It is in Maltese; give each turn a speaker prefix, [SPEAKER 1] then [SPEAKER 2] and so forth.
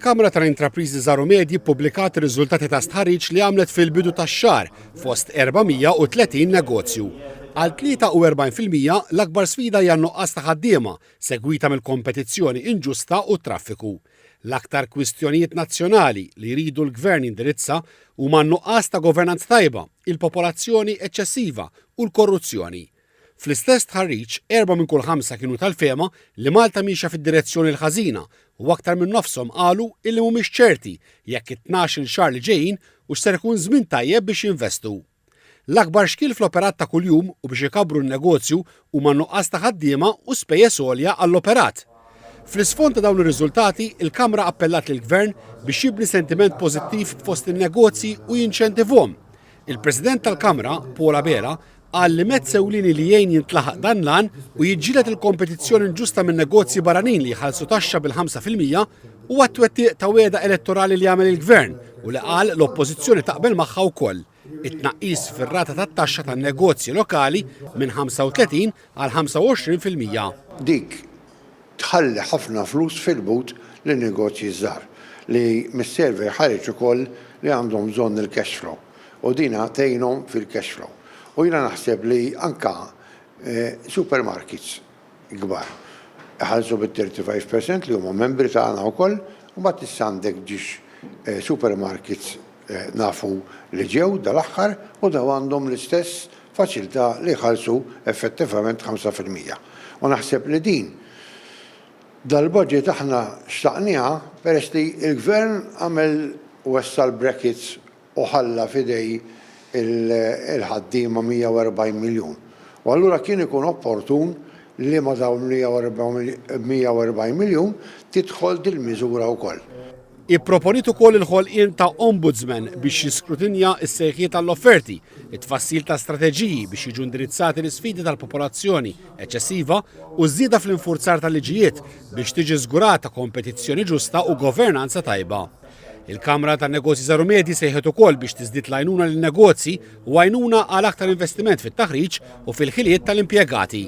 [SPEAKER 1] Il-Kamra tal-Intrapriżi Żaru Medji ppubblikat ir-riżultati ta' stħarriġ li għamlet fil-bidu tax-xahar fost 430 negozju. Għal 43% l-akbar sfida hija nuqqas ta' ħaddiema, segwita mill-kompetizzjoni inġusta u traffiku. L-aktar kwistjonijiet nazzjonali li jridu l-Gvern jindirizza huma nuqqas ta' governanza tajba, il-popolazzjoni eċċessiva u l-korruzzjoni. Fl-istess tħarriġ, 4 minn kull 5 kienu tal-fema li Malta mixja fid-direzzjoni l-ħażina u aktar minn nofshom qalu illi mhumiex ċerti jekk it-12 xahar li ġejjin u x'ser ikun żmien tajjeb biex jinvestu. L-akbar xkil fl-operat ta' kuljum u biex ikabru n-negozju huma nuqqas ta' ħaddiema u spejjeż għolja għall-operat. Fl-isfond ta' dawn ir-riżultati, il-Kamra appellat lill-Gvern biex jibni sentiment pożittiv fost in-negozji u jinċentivhom. Il-President tal-Kamra, Paula Bera, qal li mezz ewlieni li jgħin jintlaħaq dan lan u jiġġieled il-kompetizzjoni inġusta minn negozji barranin li jħallsu taxxa bil-5% huwa t-twettiq ta' wiegħda elettorali li jagħmel il-Gvern u li qal l-Oppożizzjoni taqbel magħha wkoll. It-tnaqqis fir-rata tat-taxxa tan-negozji lokali minn 35 għal 25%.
[SPEAKER 2] Dik tħalli ħafna flus fil-but lin negozji żgħar li mis-server ħareġ ukoll li għandhom bżonn il-cash flow u din tgħinhom fil-cash flow. U jiena naħseb li anka supermarkets kbar ħalsu bit-35% li huma membri tagħna wkoll u mbagħad issa għandek ġiex supermarkets nafu li ġew dal-aħħar u daw għandhom l-istess faċilità li jħallsu effettivament 5%. U naħseb li din dal-budget aħna xtaqniha peress li l-Gvern għamel wessal brackets u ħalla fidej il-ħaddiema 140 miljun. U allura kien ikun opportun li ma dawn 140 miljun tidħol dil-miżura wkoll.
[SPEAKER 1] Ipproponiet ukoll il-ħolqien ta' ombudsman biex jiskrutinja s-sejħiet tal-offerti, it-tfassil ta' strateġiji biex jiġu indirizzati l-isfidi tal-popolazzjoni eċċessiva u żieda fl-infurzar tal-liġijiet biex tiġi żgurata kompetizzjoni ġusta u governanza tajba. Il-Kamra tan-Negozji Żaru Medji sejħet ukoll biex tiżdied l-għajnuna lin-negozji u għajnuna għal aktar investiment fit-taħriġ u fil-ħiliet tal-impjegati.